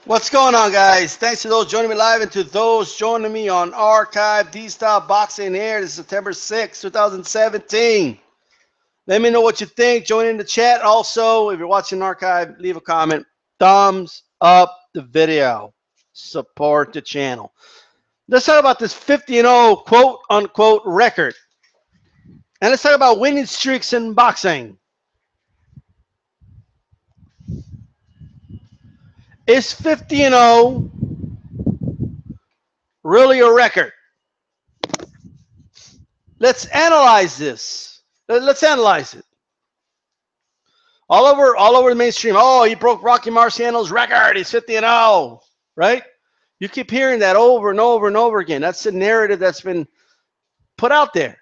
What's going on, guys? Thanks to those joining me live and to those joining me on archive. D-Style Boxing here. This is September 6th, 2017. Let me know what you think. Join in the chat. Also, if you're watching archive, leave a comment. Thumbs up the video. Support the channel. Let's talk about this 50-0 quote unquote record. And let's talk about winning streaks in boxing. Is 50-0 really a record? Let's analyze this. Let's analyze it. All over the mainstream. Oh, he broke Rocky Marciano's record. He's 50-0, right? You keep hearing that over and over and over again. That's the narrative that's been put out there.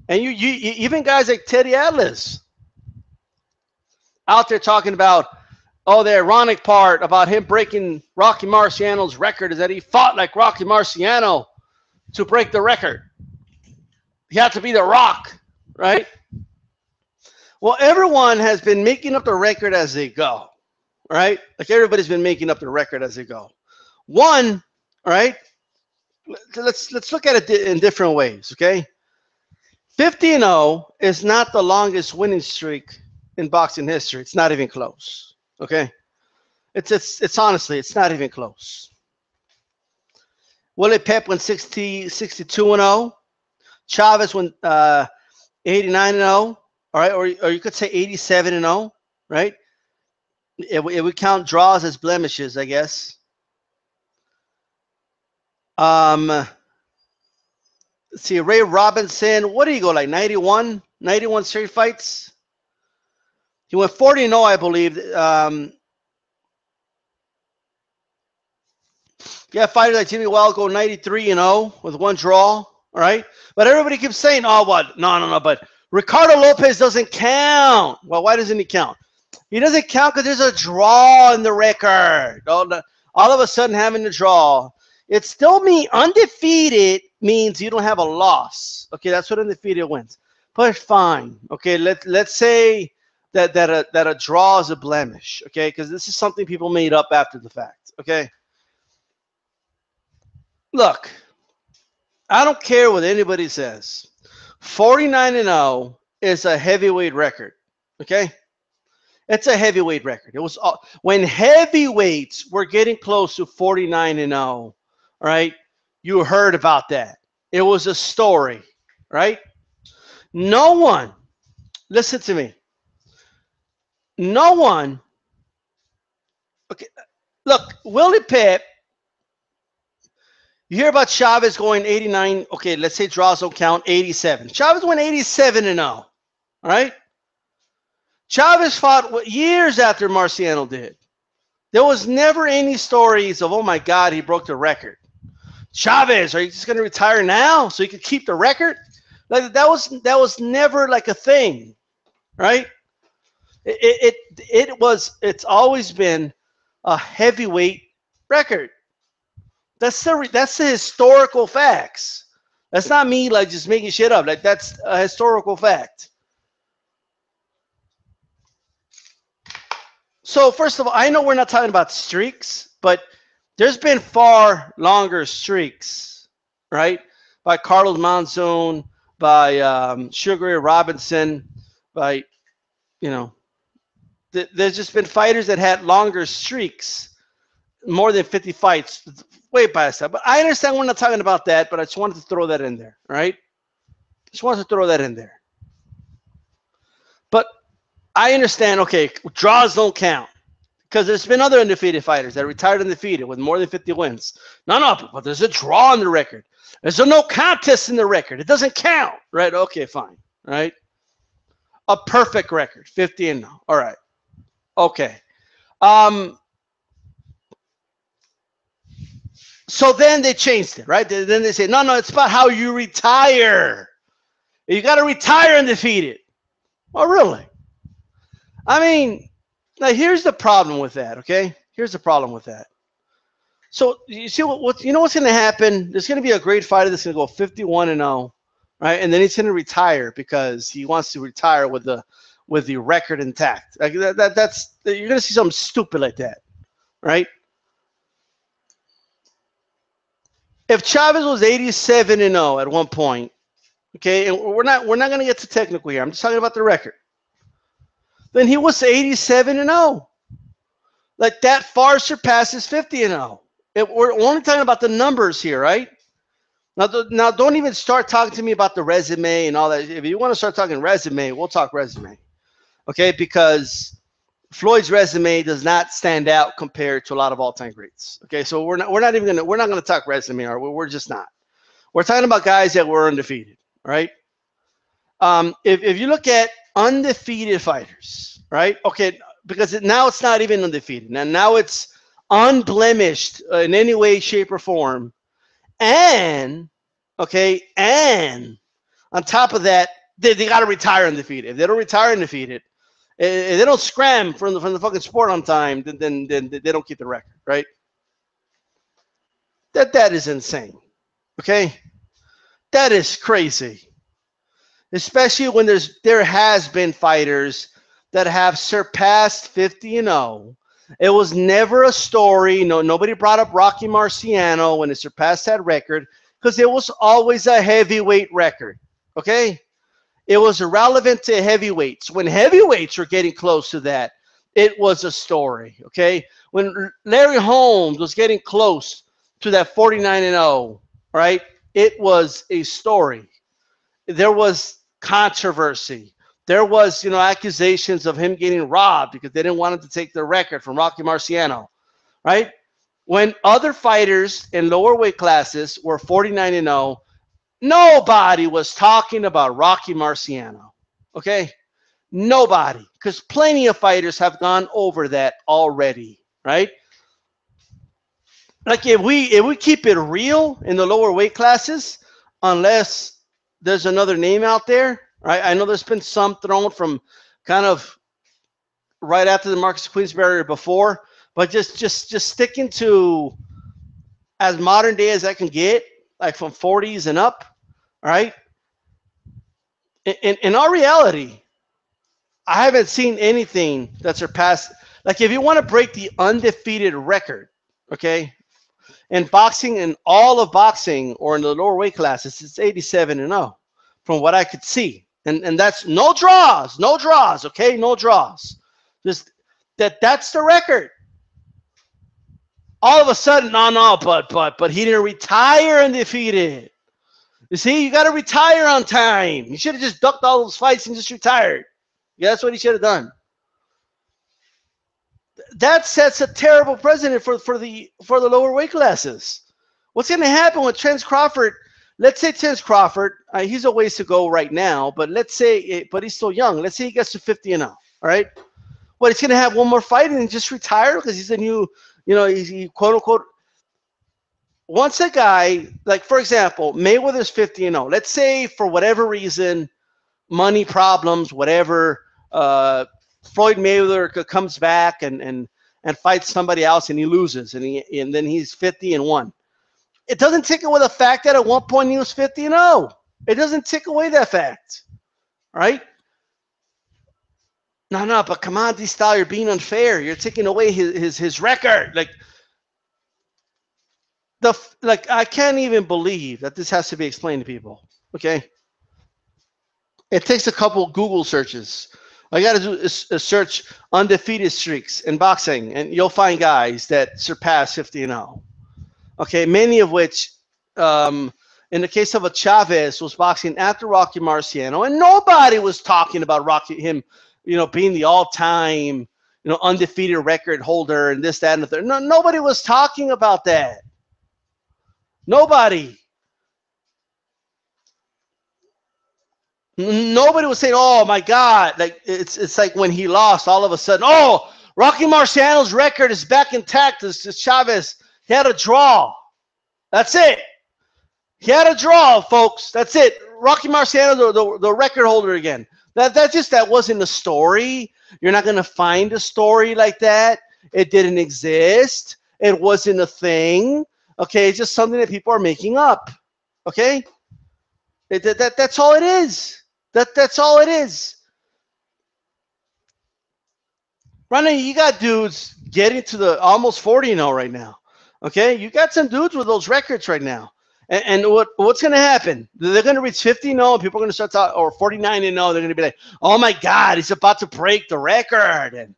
And you even guys like Teddy Atlas out there talking about, oh, the ironic part about him breaking Rocky Marciano's record is that he fought like Rocky Marciano to break the record. He had to be the Rock, right? Well, everyone has been making up the record as they go, right? Like everybody's been making up the record as they go. One, right? Let's look at it in different ways, okay? 50-0 is not the longest winning streak in boxing history. It's not even close, okay? It's honestly, it's not even close. Willie Pep went 62-0. Chavez went 89-0. All right, or you could say 87-0, right? It would count draws as blemishes, I guess. Let's see, Ray Robinson, what did he go, like 91 straight fights? He went 40-0, I believe. Yeah, fighters like Jimmy Wild go 93-0 with one draw, all right? But everybody keeps saying, oh, what? No, but Ricardo Lopez doesn't count. Well, why doesn't he count? He doesn't count because there's a draw in the record. All of a sudden having a draw. It still means undefeated means you don't have a loss. Okay, that's what undefeated wins. But fine. Okay, let's say that a draw is a blemish. Okay, because this is something people made up after the fact. Okay. Look, I don't care what anybody says. 49-0 is a heavyweight record. Okay, it's a heavyweight record. It was when heavyweights were getting close to 49-0. Right? You heard about that. It was a story, right? No one, listen to me. No one, okay, look, Willie Pep, you hear about Chavez going 89, okay, let's say draws don't count, 87. Chavez went 87-0, all right? Chavez fought years after Marciano did. There was never any stories of, oh my God, he broke the record. Chavez, are you just going to retire now so you can keep the record? Like that was never like a thing, right? It's always been a heavyweight record. That's the historical facts. That's not me like just making shit up. Like that's a historical fact. So first of all, I know we're not talking about streaks, but there's been far longer streaks, right? By Carlos Monzon, by Sugar Ray Robinson, by, you know, there's just been fighters that had longer streaks, more than 50 fights, way past that. But I understand we're not talking about that, but I just wanted to throw that in there, right? Just wanted to throw that in there. But I understand, okay, draws don't count. Because there's been other undefeated fighters that retired undefeated with more than 50 wins. No, but there's a draw on the record. There's a no contest in the record. It doesn't count, right? Okay, fine, right? A perfect record, 50-0. All right, okay. So then they changed it, right? Then they say, no, it's about how you retire. You got to retire undefeated. Oh, really? I mean, now here's the problem with that, okay? Here's the problem with that. So you see you know what's going to happen? There's going to be a great fighter that's going to go 51-0, right? And then he's going to retire because he wants to retire with the record intact. Like that's you're going to see something stupid like that, right? If Chavez was 87-0 at one point, okay, and we're not going to get too technical here. I'm just talking about the record. Then he was 87-0. Like that far surpasses 50-0. We're only talking about the numbers here, right? Now, don't even start talking to me about the resume and all that. If you want to start talking resume, we'll talk resume, okay? Because Floyd's resume does not stand out compared to a lot of all-time greats. Okay, so we're not gonna talk resume, or we're just not. We're talking about guys that were undefeated, right? If you look at undefeated fighters, right? Okay, because now it's not even undefeated. Now it's unblemished in any way, shape, or form, and okay, and on top of that, they got to retire undefeated. If they don't retire undefeated, if they don't scram from the fucking sport on time, then they don't keep the record, right? That is insane. Okay, that is crazy. Especially when there has been fighters that have surpassed 50-0. It was never a story. No, nobody brought up Rocky Marciano when it surpassed that record because it was always a heavyweight record. Okay, it was irrelevant to heavyweights. When heavyweights were getting close to that, it was a story. Okay, when Larry Holmes was getting close to that 49-0, right? It was a story. There was controversy. There was, accusations of him getting robbed because they didn't want him to take the record from Rocky Marciano, right? When other fighters in lower weight classes were 49-0, nobody was talking about Rocky Marciano, okay? Nobody, because plenty of fighters have gone over that already, right? Like if we keep it real in the lower weight classes, unless there's another name out there, right? I know there's been some thrown from kind of right after the Marcus Queensberry before, but just sticking to as modern day as I can get, like from 40s and up, right? In our reality, I haven't seen anything that surpassed. Like if you want to break the undefeated record, okay, in boxing and all of boxing or in the lower weight classes, it's 87-0 from what I could see. And that's no draws, okay? No draws. Just that's the record. All of a sudden, no, but he didn't retire undefeated. You see, you got to retire on time. You should have just ducked all those fights and just retired. Yeah, that's what he should have done. That sets a terrible precedent for the lower weight classes. What's going to happen with Terence Crawford? Let's say Terence Crawford, he's a ways to go right now, but let's say, but he's still young. Let's say he gets to 50-0. All right, what, he's going to have one more fight and just retire because he's a new, he quote unquote. Once a guy, like for example, Mayweather's 50-0. Let's say for whatever reason, money problems, whatever. Floyd Mayweather comes back and fights somebody else and he loses and then he's 50-1. It doesn't take away the fact that at one point he was 50-0. It doesn't take away that fact, right? No, but come on, DStyle, you're being unfair. You're taking away his record. Like I can't even believe that this has to be explained to people. Okay, it takes a couple Google searches. All you got to do is search undefeated streaks in boxing, and you'll find guys that surpass 50-0. Okay, many of which, in the case of a Chavez, was boxing after Rocky Marciano, and nobody was talking about him, being the all-time, undefeated record holder and this, that, and the third. No, nobody was talking about that. Nobody. Nobody was saying, "Oh my God!" Like it's like when he lost, all of a sudden, "Oh, Rocky Marciano's record is back intact." It's Chavez. He had a draw. That's it. He had a draw, folks. That's it. Rocky Marciano, the record holder again. That wasn't a story. You're not gonna find a story like that. It didn't exist. It wasn't a thing. Okay, it's just something that people are making up. Okay, that's all it is. That's all it is. Right now, you got dudes getting to the almost 40-0 right now. Okay, you got some dudes with those records right now. And what's going to happen? They're going to reach 50-0, and people are going to start talking, or 49-0. They're going to be like, "Oh my God, he's about to break the record," and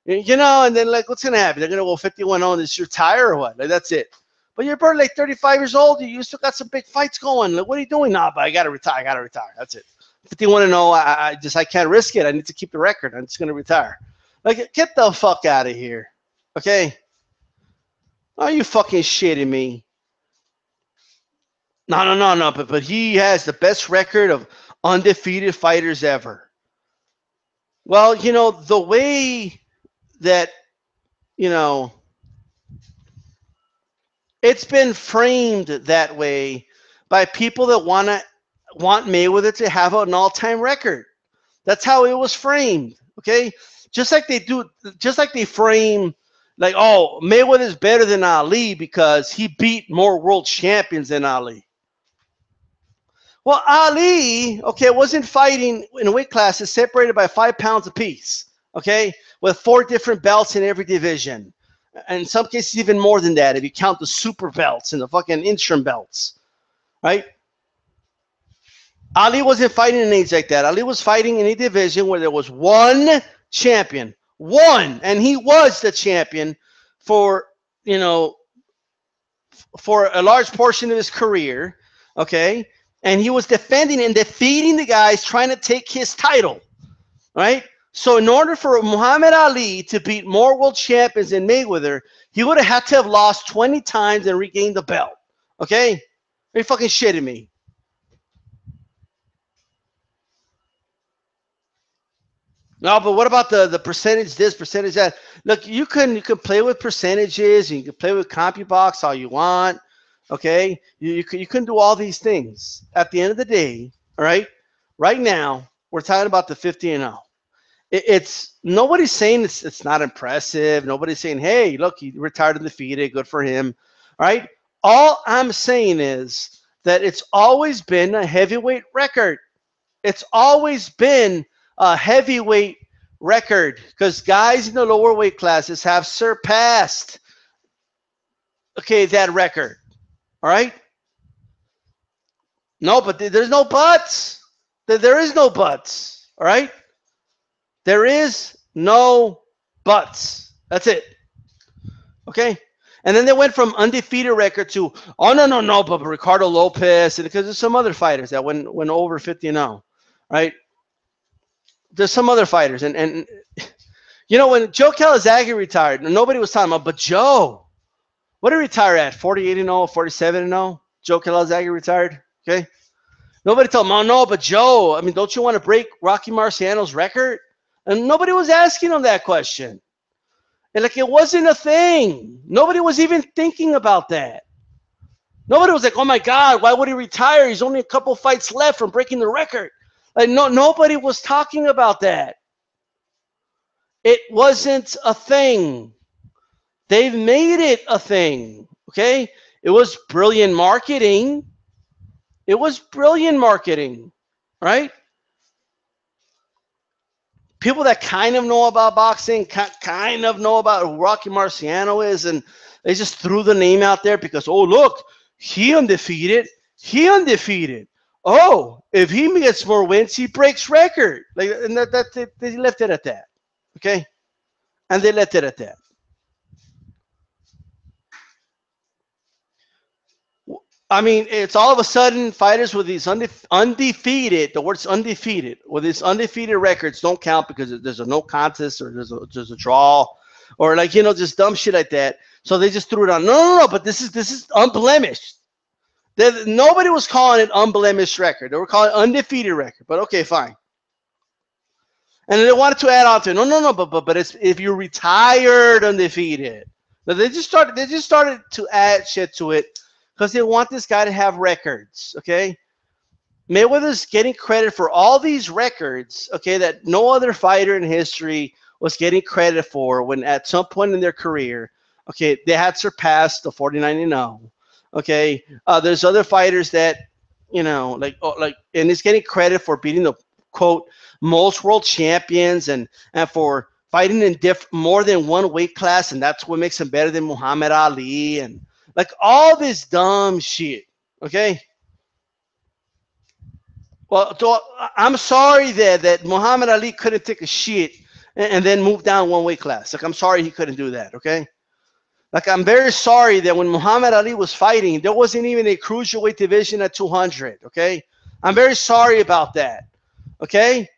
and then like, what's going to happen? They're going to go 51-0 and just retire or what? Like, that's it. But you're probably like 35 years old. You still got some big fights going. Like, what are you doing? Nah, but I got to retire. I got to retire. That's it. 51-0. I can't risk it. I need to keep the record. I'm just going to retire. Like, get the fuck out of here. Okay? Are you fucking shitting me? No. But he has the best record of undefeated fighters ever. Well, the way that, it's been framed that way by people that want Mayweather to have an all-time record. That's how it was framed. Okay? Just like they frame like, oh, Mayweather's better than Ali because he beat more world champions than Ali. Well, Ali, okay, wasn't fighting in weight classes separated by 5 pounds apiece, okay, with 4 different belts in every division. And in some cases, even more than that, if you count the super belts and the fucking interim belts, right? Ali wasn't fighting in an age like that. Ali was fighting in a division where there was one champion, and he was the champion for a large portion of his career, okay? And he was defending and defeating the guys trying to take his title, right? So in order for Muhammad Ali to beat more world champions than Mayweather, he would have had to have lost 20 times and regained the belt, okay? Are you fucking shitting me? No, but what about the percentage this, percentage that? Look, you can play with percentages, and you can play with CompuBox all you want, okay? You can do all these things. At the end of the day, all right, right now, we're talking about the 50-0. It's nobody's saying it's not impressive. Nobody's saying, hey, look, he retired undefeated, good for him, all right? All I'm saying is that it's always been a heavyweight record. It's always been a heavyweight record because guys in the lower weight classes have surpassed, okay, that record. All right? No, but there's no buts. There is no buts. All right? There is no buts. That's it. Okay? And then they went from undefeated record to, oh, no, but Ricardo Lopez, and because there's some other fighters that went over 50-0, right? There's some other fighters. And when Joe Calzaghe retired, nobody was talking about, but Joe, what did he retire at? 48-0, 47-0? Joe Calzaghe retired, okay? Nobody told him, oh, no, but Joe, I mean, don't you want to break Rocky Marciano's record? And nobody was asking him that question. And like, it wasn't a thing. Nobody was even thinking about that. Nobody was like, oh my God, why would he retire? He's only a couple fights left from breaking the record. Like, nobody was talking about that. It wasn't a thing. They've made it a thing, okay? It was brilliant marketing. It was brilliant marketing, right? People that kind of know about boxing, kind of know about who Rocky Marciano is, and they just threw the name out there because, oh, look, he undefeated. He undefeated. Oh, if he gets more wins, he breaks record. Like, and they left it at that, okay? And they left it at that. I mean, it's all of a sudden fighters with these undefeated, the word's undefeated, with these undefeated records don't count because there's a no contest or there's a draw or like, just dumb shit like that. So they just threw it on. No, but this is unblemished. Nobody was calling it unblemished record. They were calling it undefeated record. But okay, fine. And then they wanted to add on to it. No, but it's if you're retired undefeated. But they just started to add shit to it because they want this guy to have records. Okay, Mayweather's getting credit for all these records. Okay, that no other fighter in history was getting credit for when at some point in their career, okay, they had surpassed the 49-0. Okay, there's other fighters that, and he's getting credit for beating the, quote, most world champions and for fighting in more than one weight class, and that's what makes him better than Muhammad Ali and like all this dumb shit, Okay. Well, I'm sorry that Muhammad Ali couldn't take a shit and then move down one weight class. Like, I'm sorry he couldn't do that. Okay. Like, I'm very sorry that when Muhammad Ali was fighting, there wasn't even a cruiserweight division at 200. Okay. I'm very sorry about that. Okay.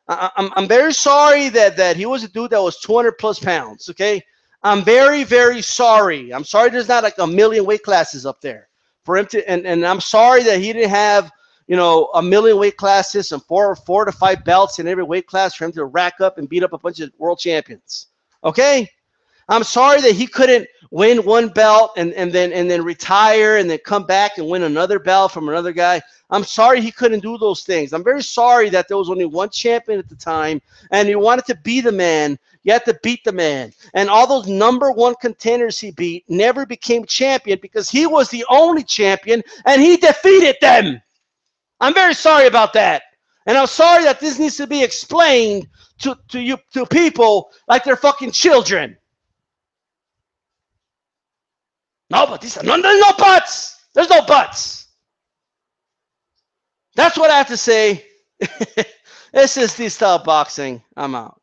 I'm very sorry that he was a dude that was 200 plus pounds. Okay. I'm very, very sorry. I'm sorry there's not like a million weight classes up there for him to, and I'm sorry that he didn't have, a million weight classes and four to five belts in every weight class for him to rack up and beat up a bunch of world champions. Okay. I'm sorry that he couldn't win one belt and then retire and then come back and win another belt from another guy. I'm sorry he couldn't do those things. I'm very sorry that there was only one champion at the time, and he wanted to be the man. You had to beat the man. And all those number one contenders he beat never became champion because he was the only champion and he defeated them. I'm very sorry about that. And I'm sorry that this needs to be explained to people like they're fucking children. No, but there's no buts. There's no buts. That's what I have to say. This is DStyleBoxing. I'm out.